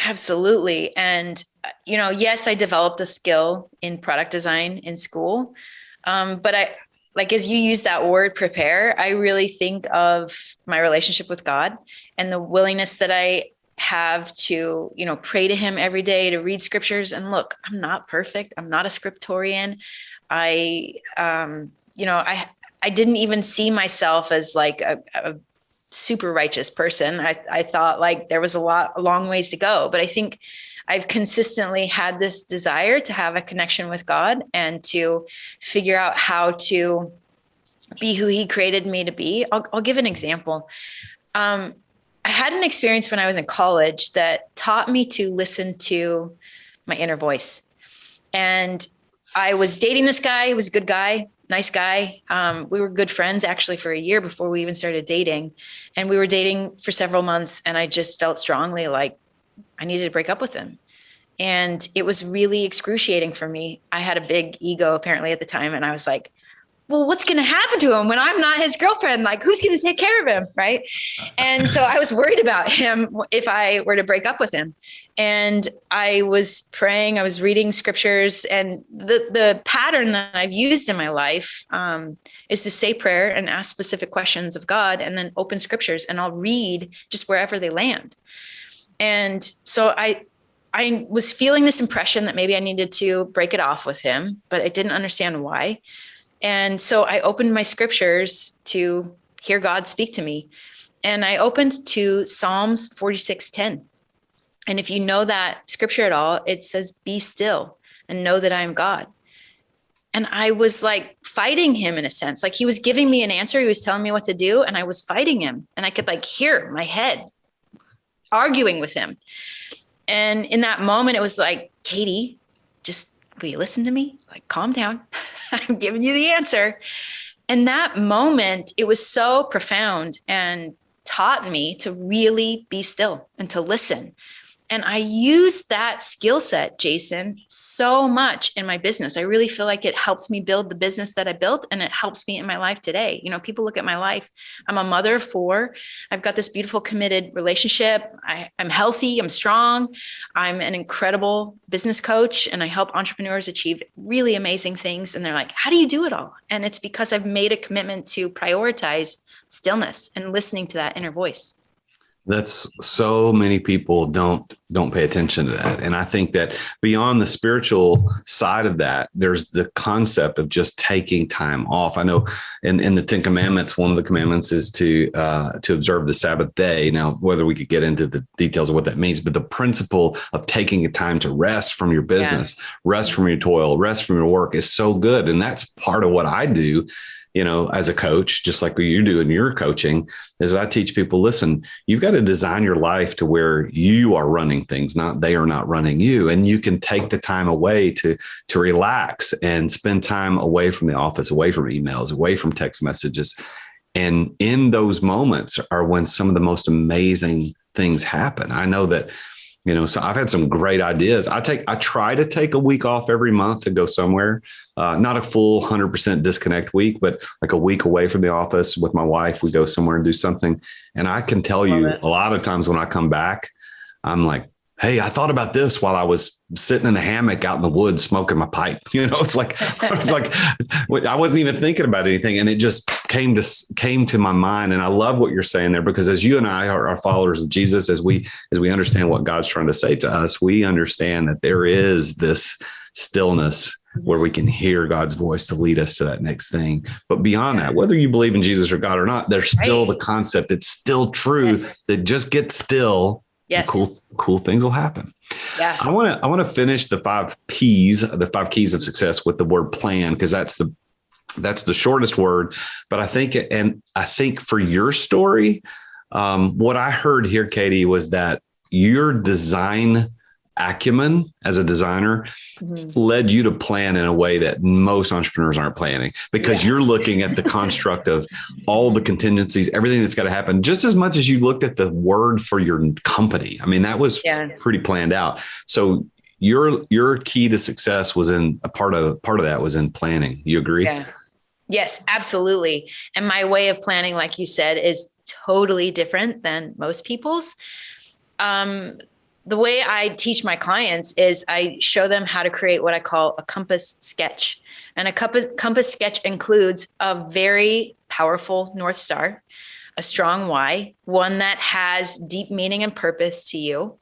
Absolutely. And, yes, I developed a skill in product design in school. But as you use that word prepare, I really think of my relationship with God and the willingness that I have to, pray to him every day, to read scriptures. And look, I'm not perfect. I'm not a scriptorian. I didn't even see myself as like a super righteous person. I thought like there was a long ways to go, but I think I've consistently had this desire to have a connection with God and to figure out how to be who he created me to be. I'll give an example. I had an experience when I was in college that taught me to listen to my inner voice. And I was dating this guy. He was a good guy, nice guy. We were good friends actually for a year before we even started dating. And we were dating for several months. And I just felt strongly like I needed to break up with him. And it was really excruciating for me. I had a big ego apparently at the time. And I was like, well, what's going to happen to him when I'm not his girlfriend? Like, who's going to take care of him? Right. And so I was worried about him if I were to break up with him. And I was praying, I was reading scriptures, and the pattern that I've used in my life is to say prayer and ask specific questions of God, and then open scriptures, and I'll read just wherever they land. And so I was feeling this impression that maybe I needed to break it off with him, but I didn't understand why. And so I opened my scriptures to hear God speak to me. And I opened to Psalms 46:10. And if you know that scripture at all, it says, be still and know that I am God. And I was like fighting him in a sense, like he was giving me an answer. He was telling me what to do, and I was fighting him, and I could like hear my head arguing with him. And in that moment, it was like, Katie, just will you listen to me? Like, calm down. I'm giving you the answer. And that moment, it was so profound and taught me to really be still and to listen. And I used that skill set, Jason, so much in my business. I really feel like it helped me build the business that I built, and it helps me in my life today. You know, people look at my life. I'm a mother of 4. I've got this beautiful, committed relationship. I'm healthy. I'm strong. I'm an incredible business coach, and I help entrepreneurs achieve really amazing things. And they're like, how do you do it all? And it's because I've made a commitment to prioritize stillness and listening to that inner voice. That's so many people don't don't pay attention to that. And I think that beyond the spiritual side of that, there's the concept of just taking time off. I know in the 10 Commandments, one of the commandments is to observe the Sabbath day. Now, whether we could get into the details of what that means, but the principle of taking a time to rest from your business, rest from your toil, rest from your work is so good. And that's part of what I do, as a coach, just like what you do in your coaching, is I teach people, listen, you've got to design your life to where you are running things, not they are not running you. And you can take the time away to relax and spend time away from the office, away from emails, away from text messages. And in those moments are when some of the most amazing things happen. I know that, so I've had some great ideas. I try to take a week off every month to go somewhere, not a full 100% disconnect week, but like a week away from the office with my wife. We go somewhere and do something. And I can tell you a lot of times when I come back, I'm like, hey, I thought about this while I was sitting in the hammock out in the woods, smoking my pipe. It's like, I wasn't even thinking about anything. And it just came to my mind. And I love what you're saying there, because as you and I are followers of Jesus, as we understand what God's trying to say to us, we understand that there is this stillness where we can hear God's voice to lead us to that next thing. But beyond that, whether you believe in Jesus or God or not, there's still the concept. It's still true that just get still. Yes. Cool things will happen. Yeah. I want to finish the 5 keys of success with the word plan, because that's the shortest word. But I think for your story, what I heard here, Katie, was that your design acumen as a designer led you to plan in a way that most entrepreneurs aren't planning, because you're looking at the construct of all the contingencies, everything that's got to happen, just as much as you looked at the word for your company. I mean, that was pretty planned out. So your key to success was in a part of that was in planning. You agree? Yeah. Yes, absolutely. And my way of planning, like you said, is totally different than most people's. The way I teach my clients is I show them how to create what I call a compass sketch. And a compass sketch includes a very powerful North Star, a strong why, one that has deep meaning and purpose to you,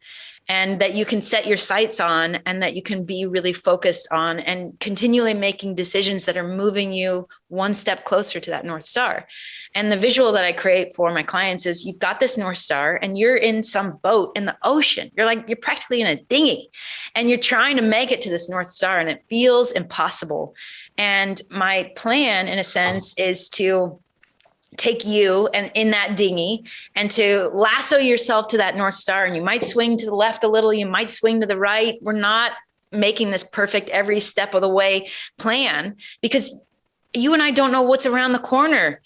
and that you can set your sights on, and that you can be really focused on, and continually making decisions that are moving you one step closer to that North Star. And the visual that I create for my clients is you've got this North Star and you're in some boat in the ocean. You're practically in a dinghy and you're trying to make it to this North Star, and it feels impossible. And my plan, in a sense, is to take you and in that dinghy and to lasso yourself to that North Star. And you might swing to the left a little, you might swing to the right. We're not making this perfect every step of the way plan, because you and I don't know what's around the corner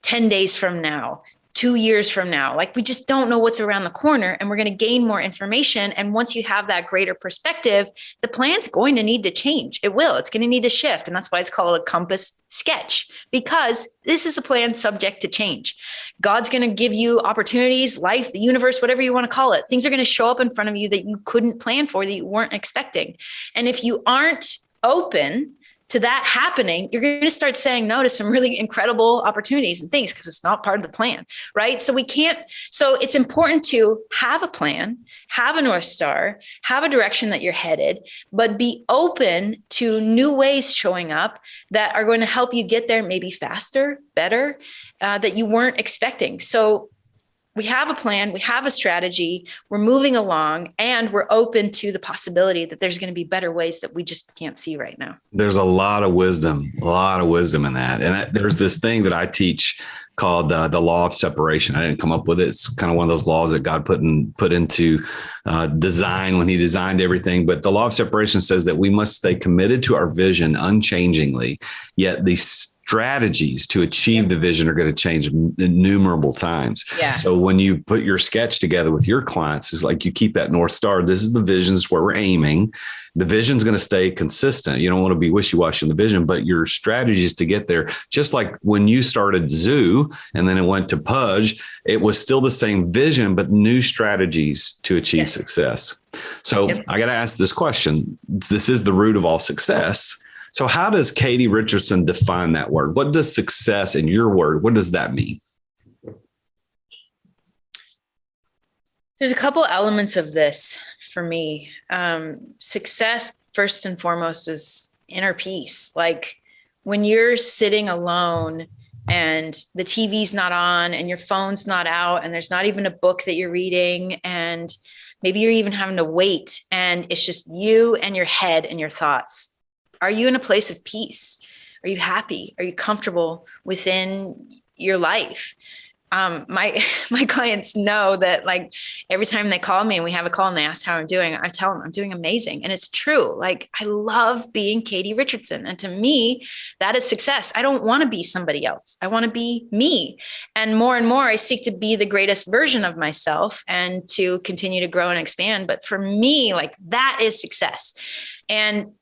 10 days from now, 2 years from now. We just don't know what's around the corner, and we're going to gain more information. And once you have that greater perspective, the plan's going to need to change. It will. It's going to need to shift. And that's why it's called a compass sketch, because this is a plan subject to change. God's going to give you opportunities, life, the universe, whatever you want to call it. Things are going to show up in front of you that you couldn't plan for, that you weren't expecting. And if you aren't open to that happening, you're going to start saying no to some really incredible opportunities and things, because it's not part of the plan, right? So it's important to have a plan, have a North Star, have a direction that you're headed, but be open to new ways showing up that are going to help you get there maybe faster, better, that you weren't expecting. So we have a plan, we have a strategy, we're moving along, and we're open to the possibility that there's going to be better ways that we just can't see right now. There's a lot of wisdom in that. And there's this thing that I teach called the law of separation. I didn't come up with it. It's kind of one of those laws that God put into design when he designed everything. But the law of separation says that we must stay committed to our vision unchangingly, yet these strategies to achieve the vision are going to change innumerable times. Yeah. So when you put your sketch together with your clients, it's like you keep that North Star. This is the vision, this is where we're aiming. The vision's going to stay consistent. You don't want to be wishy-washy in the vision, but your strategy is to get there. Just like when you started Zoo and then it went to Pudge, it was still the same vision, but new strategies to achieve success. So I got to ask this question. This is the root of all success. So how does Katie Richardson define that word? What does success in your word, what does that mean? There's a couple elements of this for me. Success, first and foremost, is inner peace. Like when you're sitting alone and the TV's not on and your phone's not out and there's not even a book that you're reading, and maybe you're even having to wait and it's just you and your head and your thoughts. Are you in a place of peace? Are you happy? Are you comfortable within your life? My clients know that, like, every time they call me and we have a call and they ask how I'm doing, I tell them I'm doing amazing. And it's true. Like, I love being Katie Richardson. And to me, that is success. I don't want to be somebody else. I want to be me. And more, I seek to be the greatest version of myself and to continue to grow and expand. But for me, like, that is success. And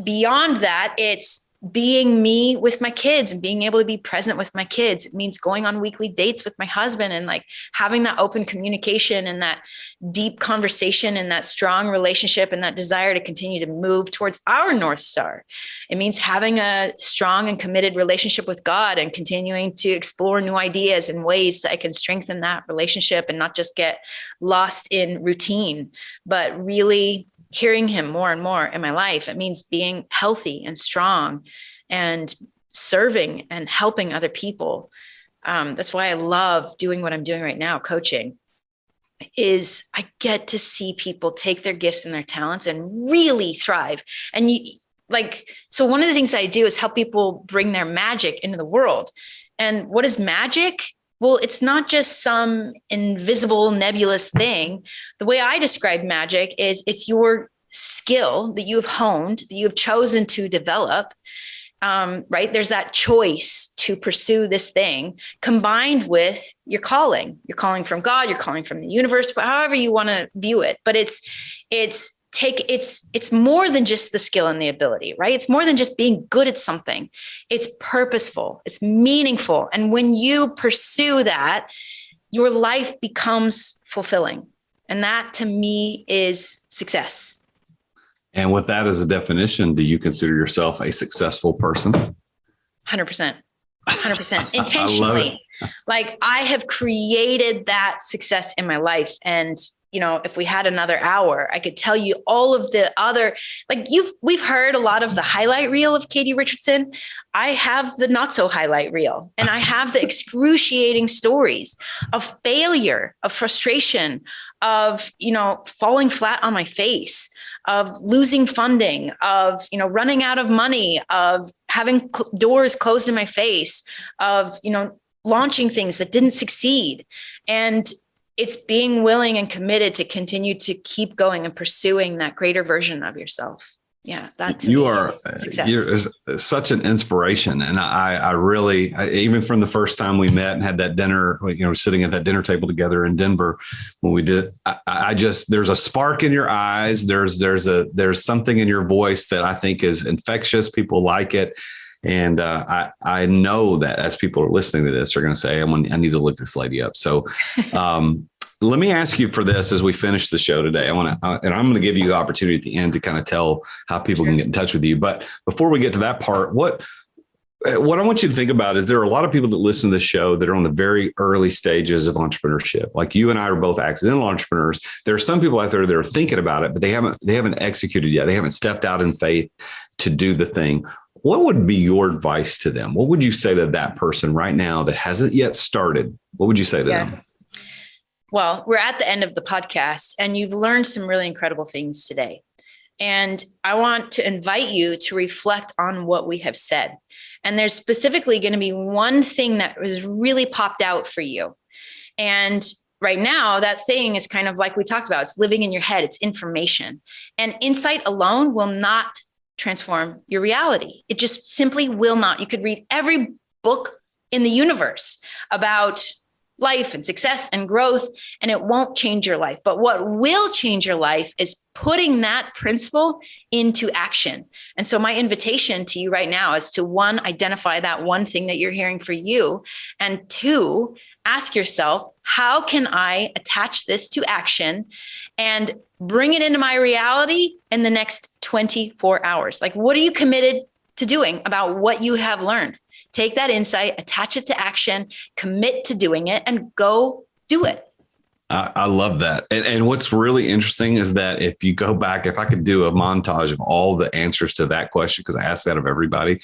beyond that, it's being me with my kids and being able to be present with my kids. It means going on weekly dates with my husband and like having that open communication and that deep conversation and that strong relationship and that desire to continue to move towards our North Star. It means having a strong and committed relationship with God and continuing to explore new ideas and ways that I can strengthen that relationship and not just get lost in routine, but really hearing him more and more in my life. It means being healthy and strong and serving and helping other people. That's why I love doing what I'm doing right now, coaching, is I get to see people take their gifts and their talents and really thrive. And so one of the things I do is help people bring their magic into the world. And what is magic? Well, it's not just some invisible, nebulous thing. The way I describe magic is it's your skill that you have honed, that you have chosen to develop, right? There's that choice to pursue this thing combined with your calling from God, your calling from the universe, however you want to view it. But it's more than just the skill and the ability, right? It's more than just being good at something. It's purposeful, it's meaningful. And when you pursue that, your life becomes fulfilling. And that to me is success. And with that as a definition, do you consider yourself a successful person? 100%. Intentionally. Like, I have created that success in my life. And if we had another hour, I could tell you all of the other, we've heard a lot of the highlight reel of Katie Richardson. I have the not so highlight reel, and I have the excruciating stories of failure, of frustration, of, falling flat on my face, of losing funding, of, running out of money, of having doors closed in my face, of, launching things that didn't succeed. And it's being willing and committed to continue to keep going and pursuing that greater version of yourself. Yeah, that to me is success. You're such an inspiration. And I really, even from the first time we met and had that dinner, sitting at that dinner table together in Denver, when we did, I just, there's a spark in your eyes. There's something in your voice that I think is infectious. People like it. And I know that as people are listening to this, they're going to say, I need to look this lady up. So let me ask you for this as we finish the show today. And I'm going to give you the opportunity at the end to kind of tell how people can get in touch with you. But before we get to that part, what I want you to think about is there are a lot of people that listen to this show that are on the very early stages of entrepreneurship. Like you and I are both accidental entrepreneurs. There are some people out there that are thinking about it, but they haven't executed yet. They haven't stepped out in faith to do the thing. What would be your advice to them? What would you say to that person right now that hasn't yet started? What would you say to them? Well, we're at the end of the podcast and you've learned some really incredible things today. And I want to invite you to reflect on what we have said. And there's specifically going to be one thing that was really popped out for you. And right now, that thing is kind of like we talked about. It's living in your head. It's information. And insight alone will not transform your reality. It just simply will not. You could read every book in the universe about life and success and growth, and it won't change your life. But what will change your life is putting that principle into action. And so my invitation to you right now is to, one, identify that one thing that you're hearing for you, and two, ask yourself, how can I attach this to action and bring it into my reality in the next 24 hours? Like, what are you committed to doing about what you have learned? Take that insight, attach it to action, commit to doing it, and go do it. I love that. And what's really interesting is that if you go back, if I could do a montage of all the answers to that question, because I asked that of everybody,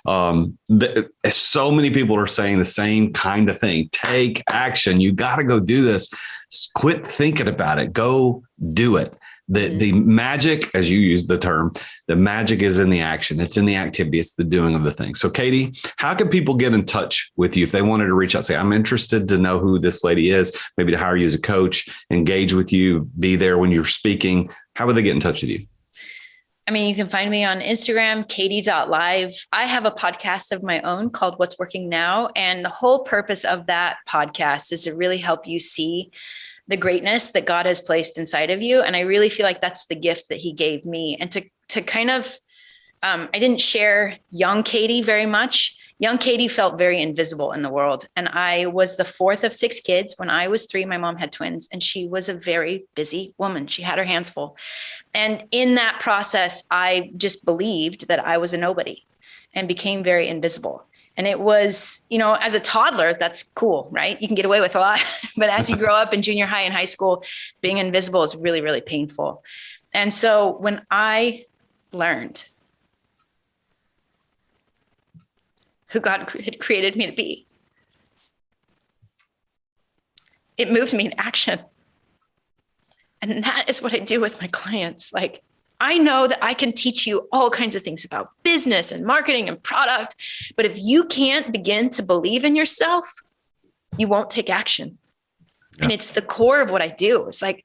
so many people are saying the same kind of thing. Take action. You got to go do this. Quit thinking about it. Go do it. The magic, as you use the term, the magic is in the action. It's in the activity. It's the doing of the thing. So Katie, how can people get in touch with you if they wanted to reach out, say, I'm interested to know who this lady is, maybe to hire you as a coach, engage with you, be there when you're speaking? How would they get in touch with you? I mean, you can find me on Instagram, katie.live. I have a podcast of my own called What's Working Now. And the whole purpose of that podcast is to really help you see the greatness that God has placed inside of you. And I really feel like that's the gift that he gave me. And to kind of, I didn't share young Katie very much. Young Katie felt very invisible in the world. And I was the fourth of 6 kids. When I was 3, my mom had twins, and she was a very busy woman. She had her hands full. And in that process, I just believed that I was a nobody and became very invisible. And it was, as a toddler, that's cool, right? You can get away with a lot. But as you grow up in junior high and high school, being invisible is really, really painful. And so when I learned who God had created me to be, it moved me in action. And that is what I do with my clients. Like, I know that I can teach you all kinds of things about business and marketing and product, but if you can't begin to believe in yourself, you won't take action. Yeah. And it's the core of what I do. It's like,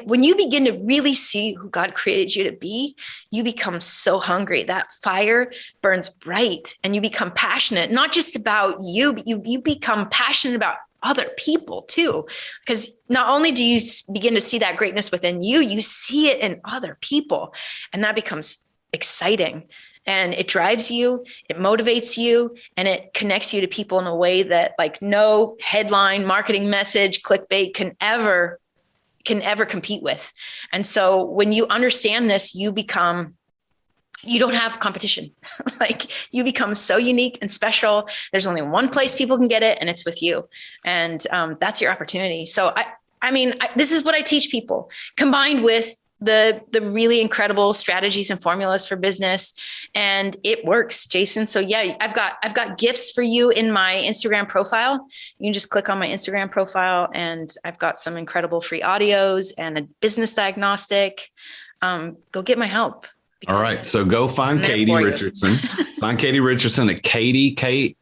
when you begin to really see who God created you to be, you become so hungry. That fire burns bright and you become passionate, not just about you, but you become passionate about other people too. Because not only do you begin to see that greatness within you, you see it in other people. And that becomes exciting. And it drives you, it motivates you, and it connects you to people in a way that like no headline, marketing message, clickbait can ever compete with. And so when you understand this, you don't have competition. Like, you become so unique and special. There's only one place people can get it, and it's with you. And that's your opportunity. So this is what I teach people, combined with the really incredible strategies and formulas for business. And it works, Jason. So yeah, I've got gifts for you in my Instagram profile. You can just click on my Instagram profile, and I've got some incredible free audios and a business diagnostic. Go get my help. All right. So go find Katie Richardson. Find Katie Richardson at Katie, KATIE.live,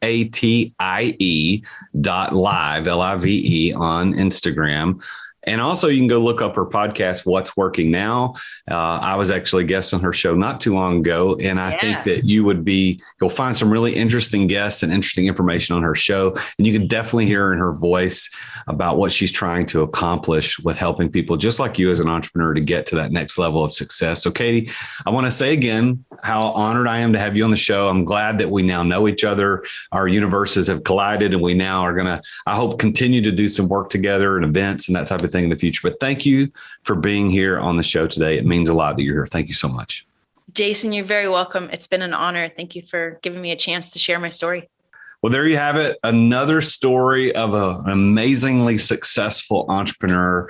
LIVE on Instagram. And also you can go look up her podcast, What's Working Now. I was actually a guest on her show not too long ago. And I think that you'll find some really interesting guests and interesting information on her show. And you can definitely hear in her voice about what she's trying to accomplish with helping people just like you as an entrepreneur to get to that next level of success. So Katie, I want to say again, how honored I am to have you on the show. I'm glad that we now know each other. Our universes have collided, and we now are going to, I hope, continue to do some work together and events and that type of thing in the future. But thank you for being here on the show today. It means a lot that you're here. Thank you so much. Jason, you're very welcome. It's been an honor. Thank you for giving me a chance to share my story. Well, there you have it. Another story of an amazingly successful entrepreneur,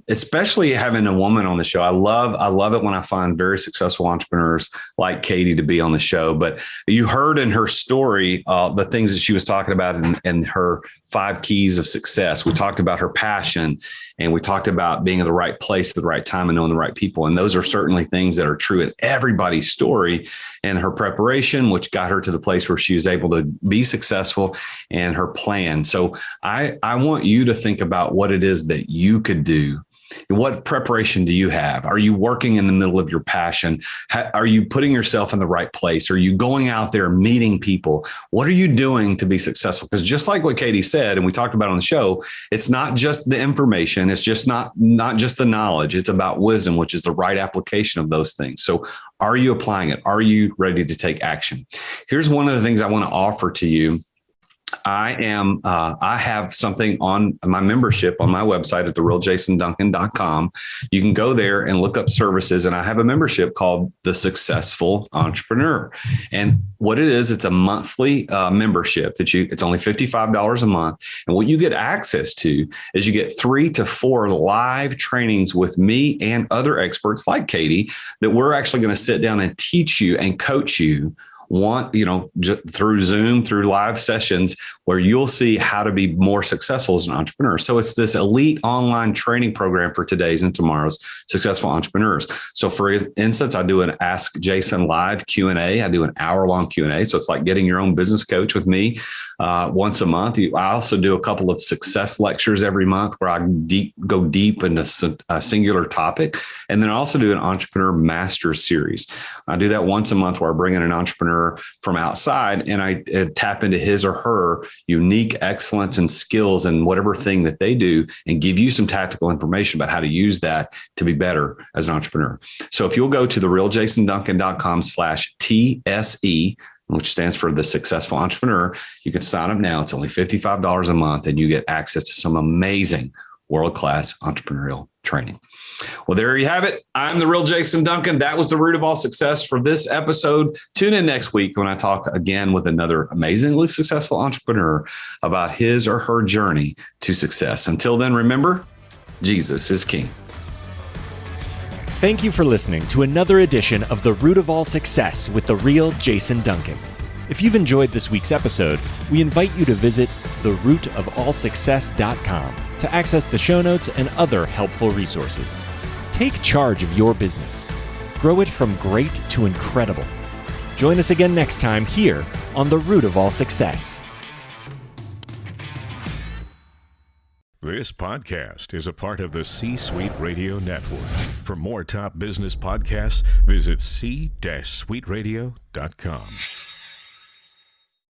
especially having a woman on the show. I love it when I find very successful entrepreneurs like Katie to be on the show. But you heard in her story, the things that she was talking about in her 5 keys of success. We talked about her passion, and we talked about being in the right place at the right time and knowing the right people. And those are certainly things that are true in everybody's story, and her preparation, which got her to the place where she was able to be successful, and her plan. So I want you to think about what it is that you could do. What preparation do you have? Are you working in the middle of your passion? Are you putting yourself in the right place? Are you going out there meeting people? What are you doing to be successful? Because just like what Katie said, and we talked about on the show, it's not just the information. It's just not just the knowledge. It's about wisdom, which is the right application of those things. So are you applying it? Are you ready to take action? Here's one of the things I want to offer to you. I have something on my membership on my website at therealjasonduncan.com. You can go there and look up services. And I have a membership called The Successful Entrepreneur. And what it is, it's a monthly membership it's only $55 a month. And what you get access to is you get 3 to 4 live trainings with me and other experts like Katie that we're actually going to sit down and teach you and coach you through Zoom, through live sessions where you'll see how to be more successful as an entrepreneur. So it's this elite online training program for today's and tomorrow's successful entrepreneurs. So for instance, I do an Ask Jason live Q&A. I do an hour-long Q&A. So it's like getting your own business coach with me once a month. I also do a couple of success lectures every month where I go deep into a singular topic. And then I also do an Entrepreneur Master Series. I do that once a month where I bring in an entrepreneur from outside and I tap into his or her unique excellence and skills and whatever thing that they do and give you some tactical information about how to use that to be better as an entrepreneur. So if you'll go to therealjasonduncan.com/TSE, which stands for The Successful Entrepreneur, you can sign up now. It's only $55 a month and you get access to some amazing world-class entrepreneurial training. Well, there you have it. I'm the real Jason Duncan. That was the root of all success for this episode. Tune in next week when I talk again with another amazingly successful entrepreneur about his or her journey to success. Until then, remember, Jesus is King. Thank you for listening to another edition of The Root of All Success with the real Jason Duncan. If you've enjoyed this week's episode, we invite you to visit therootofallsuccess.com to access the show notes and other helpful resources. Take charge of your business. Grow it from great to incredible. Join us again next time here on The Root of All Success. This podcast is a part of the C-Suite Radio Network. For more top business podcasts, visit c-suiteradio.com.